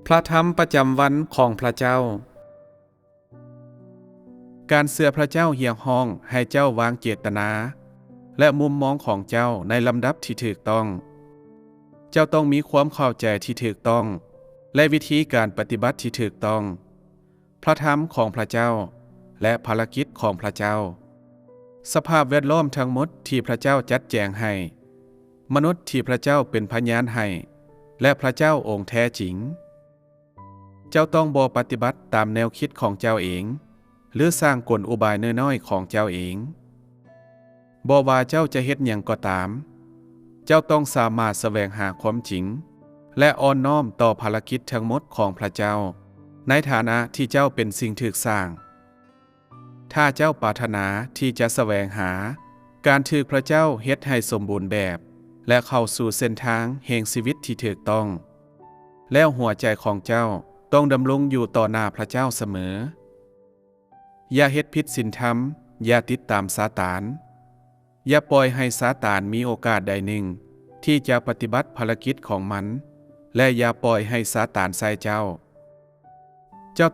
พระธรรมประจำวันของพระเจ้า การเสื่อพระเจ้าเหี่ยงห้องให้เจ้าวางเจตนาและมุมมองของเจ้าในลำดับที่ถูกต้อง เจ้าต้องมีความเข้าใจที่ถูกต้องและวิธีการปฏิบัติที่ถูกต้อง พระธรรมของพระเจ้าและภารกิจของพระเจ้า สภาพแวดล้อมทั้งหมดที่พระเจ้าจัดแจงให้ มนุษย์ที่พระเจ้าเป็นพยานให้และพระเจ้าองค์แท้จริง เจ้าต้องบ่ปฏิบัติตามแนวคิดของเจ้าเองหรือสร้างกลอุบายน้อยๆของเจ้าเองบ่ว่าเจ้าจะเฮ็ดหยังก็ตาม เจ้าต้องสามารถแสวงหาความจริงและอ่อนน้อมต่อภารกิจทั้งหมดของพระเจ้าในฐานะที่เจ้าเป็นสิ่งถูกสร้าง ถ้าเจ้าปรารถนาที่จะแสวงหาการถูกพระเจ้าเฮ็ดให้สมบูรณ์แบบและเข้าสู่เส้นทางแห่งชีวิตที่ถูกต้องแล้วหัวใจของเจ้าต้องดำรงอยู่ต่อหน้าพระเจ้าเสมออย่าเฮ็ดผิดศีลธรรมอย่าติดตามซาตานอย่าปล่อยให้ซาตานมีโอกาสใดหนึ่งที่จะปฏิบัติภารกิจของมันและอย่าปล่อยให้ซาตานใส่เจ้า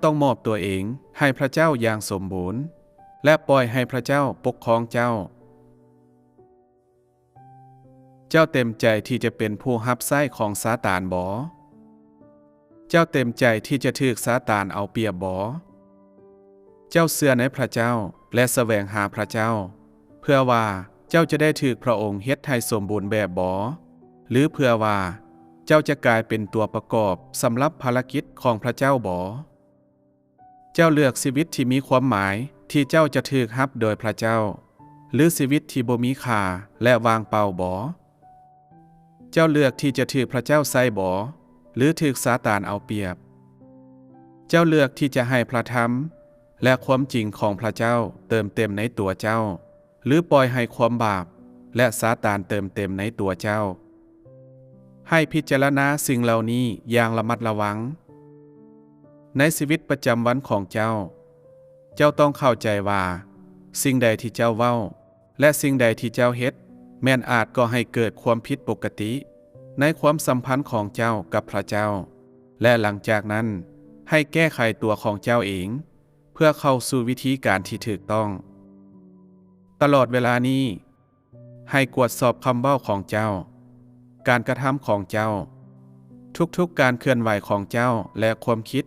ต้องมอบตัวเองให้พระเจ้าอย่างสมบูรณ์และปล่อยให้พระเจ้าปกครองเจ้าเต็มใจที่จะเป็นผู้รับใช้ของซาตานบ่เจ้าเต็มใจที่จะถูกซาตานเอาเปรียบบ่เจ้าเชื่อในพระเจ้าและแสวงหาพระเจ้าเพื่อว่าเจ้าจะได้ถูกพระองค์เฮ็ดให้สมบูรณ์แบบบ่หรือเพื่อว่าเจ้าจะกลายเป็นตัวประกอบสำหรับภารกิจของพระเจ้าบ่เจ้าเลือกชีวิตที่มีความหมายที่เจ้าจะถูกรับโดยพระเจ้าหรือชีวิตที่บ่มีค่าและวางเปล่าบ่เจ้าเลือกที่จะถูกพระเจ้าใส่บ่หรือถูกซาตานเอาเปรียบเจ้าเลือกที่จะให้พระธรรมและความจริงของพระเจ้าเติมเต็มในตัวเจ้าหรือปล่อยให้ความบาปและซาตานเติมเต็มในตัวเจ้าให้พิจารณาสิ่งเหล่านี้อย่างระมัดระวังในชีวิตประจำวันของเจ้าต้องเข้าใจว่าสิ่งใดที่เจ้าเว้าและสิ่งใดที่เจ้าเฮ็ดแม้นอาจก่อให้เกิดความผิดปกติในความสัมพันธ์ของเจ้ากับพระเจ้าและหลังจากนั้นให้แก้ไขตัวของเจ้าเองเพื่อเข้าสู่วิธีการที่ถูกต้องตลอดเวลานี้ให้กวดสอบคำเว้าของเจ้าการกระทำของเจ้าทุกๆการเคลื่อนไหวของเจ้าและความคิด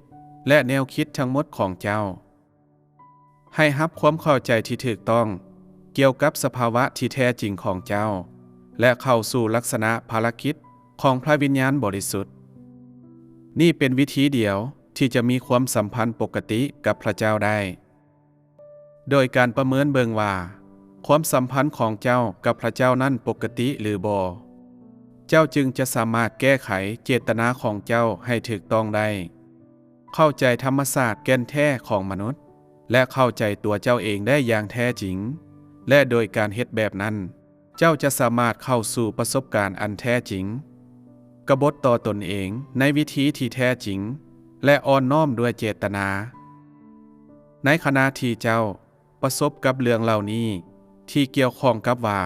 และแนวคิดทั้งหมดของเจ้าให้รับความเข้าใจที่ถูกต้องเกี่ยวกับสภาวะที่แท้จริงของเจ้าและเข้าสู่ลักษณะภารกิจของพระวิญญาณบริสุทธิ์นี่เป็นวิธีเดียวที่จะมีความสัมพันธ์ปกติกับพระเจ้าได้โดยการประเมินเบิ่งว่าความสัมพันธ์ของเจ้ากับพระเจ้านั้นปกติหรือบ่เจ้าจึงจะสามารถแก้ไขเจตนาของเจ้าให้ถูกต้องได้เข้าใจธรรมชาติแก่นแท้ของมนุษย์และเข้าใจตัวเจ้าเองได้อย่างแท้จริงและโดยการเฮ็ดแบบนั้นเจ้าจะสามารถเข้าสู่ประสบการณ์อันแท้จริงกบฏต่อตนเองในวิธีที่แท้จริงและอ่อนน้อมด้วยเจตนาในขณะที่เจ้าประสบกับเรื่องเหล่านี้ที่เกี่ยวข้องกับว่า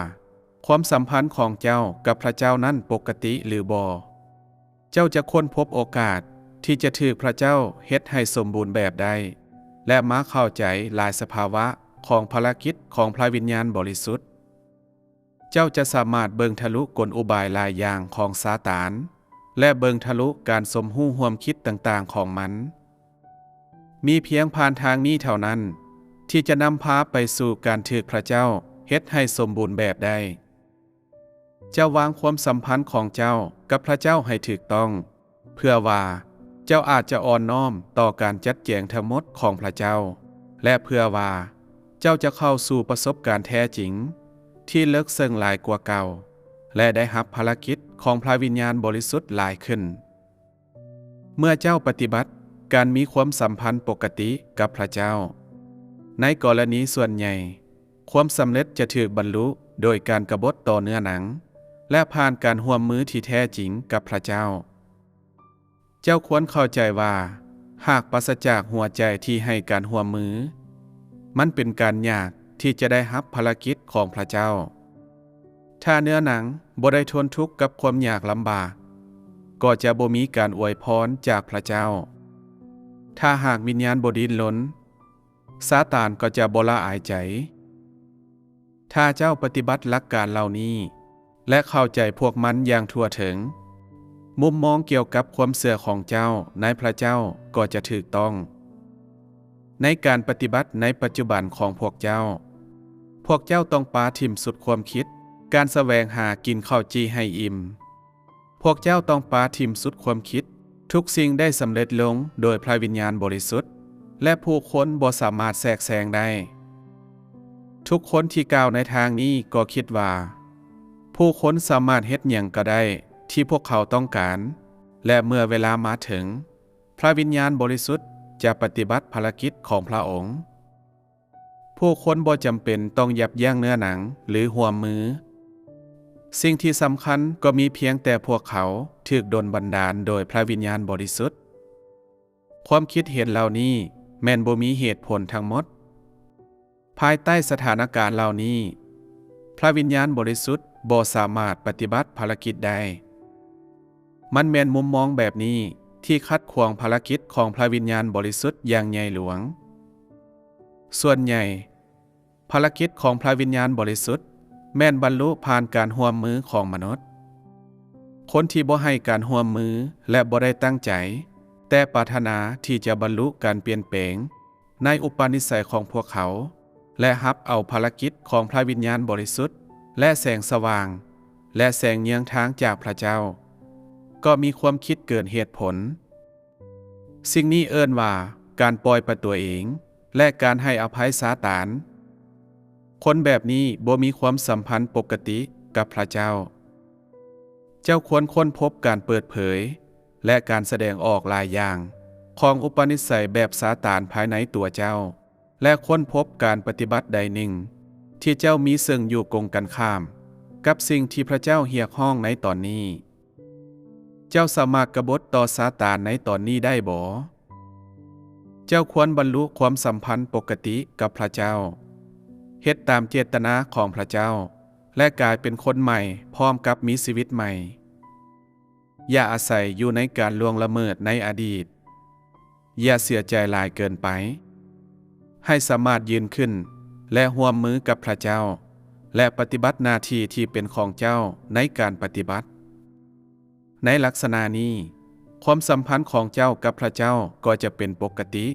ความสัมพันธ์ของเจ้ากับพระเจ้านั้นปกติหรือบ่เจ้าจะค้นพบโอกาสที่จะถูกพระเจ้าเฮ็ดให้สมบูรณ์แบบได้และมาเข้าใจหลายสภาวะของภารกิจของพระวิญญาณบริสุทธิ์เจ้าจะสามารถเบิ่งทะลุกลอุบายหลายอย่างของซาตานและเบิ่งทะลุการสมหู้ร่วมคิดต่างๆของมันมีเพียงผ่านทางนี้เท่านั้นที่จะนำพาไปสู่การถูกพระเจ้าเฮ็ดให้สมบูรณ์แบบได้เจ้าวางความสัมพันธ์ของเจ้ากับพระเจ้าให้ถูกต้องเพื่อว่าเจ้าอาจจะอ่อนน้อมต่อการจัดแจงทั้งหมดของพระเจ้าและเพื่อว่าเจ้าจะเข้าสู่ประสบการณ์แท้จริงที่ลึกซึ้งหลายกว่าเก่าและได้รับภารกิจของพระวิญญาณบริสุทธิ์หลายขึ้นเมื่อเจ้าปฏิบัติการมีความสัมพันธ์ปกติกับพระเจ้าในกรณีส่วนใหญ่ความสำเร็จจะถูกบรรลุโดยการกบฏต่อเนื้อหนังและผ่านการร่วมมือที่แท้จริงกับพระเจ้าเจ้าควรเข้าใจว่าหากปราศจากหัวใจที่ให้การร่วมมือมันเป็นการยากที่จะได้รับภารกิจของพระเจ้าถ้าเนื้อหนังบ่ได้ทนทุกข์กับความยากลำบาก ก็จะบ่มีการอวยพรจากพระเจ้าถ้าหากวิญญาณบ่ดิ้นรนซาตานก็จะบ่ละอายใจถ้าเจ้าปฏิบัติหลักการเหล่านี้และเข้าใจพวกมันอย่างทั่วถึงมุมมองเกี่ยวกับความเชื่อของเจ้าในพระเจ้าก็จะถูกต้องในการปฏิบัติในปัจจุบันของพวกเจ้าต้องปาถิ่มสุดความคิดการแสวงหากินข้าวจีให้อิ่มพวกเจ้าต้องปาถิ่มสุดความคิดทุกสิ่งได้สำเร็จลงโดยพระวิญญาณบริสุทธิ์และผู้คนบ่สามารถแทรกแซงได้ทุกคนที่ก้าวในทางนี้ก็คิดว่าผู้คนสามารถเฮ็ดหยังก็ได้ที่พวกเขาต้องการและเมื่อเวลามาถึงพระวิญญาณบริสุทธิ์จะปฏิบัติภารกิจของพระองค์ผู้คนบ่จำเป็นต้องยับยั้งเนื้อหนังหรือห่วมมือสิ่งที่สำคัญก็มีเพียงแต่พวกเขาถูกดลบันดาลโดยพระวิญญาณบริสุทธิ์ความคิดเห็นเหล่านี้แม่นบ่มีเหตุผลทั้งหมดภายใต้สถานการณ์เหล่านี้พระวิญญาณบริสุทธิ์บ่สามารถปฏิบัติภารกิจได้มันแม่นมุมมองแบบนี้ที่ขัดขวางภารกิจของพระวิญญาณบริสุทธิ์อย่างใหญ่หลวงส่วนใหญ่ภารกิจของพระวิญญาณบริสุทธิ์แม่นบรรลุผ่านการร่วมมือของมนุษย์คนที่บ่ให้การร่วมมือและบ่ได้ตั้งใจแต่ปรารถนาที่จะบรรลุการเปลี่ยนแปลงในอุปนิสัยของพวกเขาและรับเอาภารกิจของพระวิญญาณบริสุทธิ์และแสงสว่างและแสงเยืองทางจากพระเจ้าก็มีความคิดเกินเหตุผลสิ่งนี้เอิ้นว่าการปล่อยประตัวเองและการให้อภัยซาตานคนแบบนี้บ่มีความสัมพันธ์ปกติกับพระเจ้าเจ้าควรค้นพบการเปิดเผยและการแสดงออกหลายอย่างของอุปนิสัยแบบซาตานภายในตัวเจ้าและค้นพบการปฏิบัติใดหนึ่งที่เจ้ามีซึ่งอยู่กงกันข้ามกับสิ่งที่พระเจ้าเรียกร้องในตอนนี้เจ้าสามารถกบฏต่อซาตานในตอนนี้ได้บ่เจ้าควรบรรลุความสัมพันธ์ปกติกับพระเจ้าเฮ็ดตามเจตนาของพระเจ้าและกลายเป็นคนใหม่พร้อมกับมีชีวิตใหม่อย่าอาศัยอยู่ในการล่วงละเมิดในอดีตอย่าเสียใจหลายเกินไปให้สามารถยืนขึ้นและร่วมมือกับพระเจ้าและปฏิบัติหน้าที่ที่เป็นของเจ้าในการปฏิบัติในลักษณะนี้ความสัมพันธ์ของเจ้ากับพระเจ้าก็จะเป็นปกติ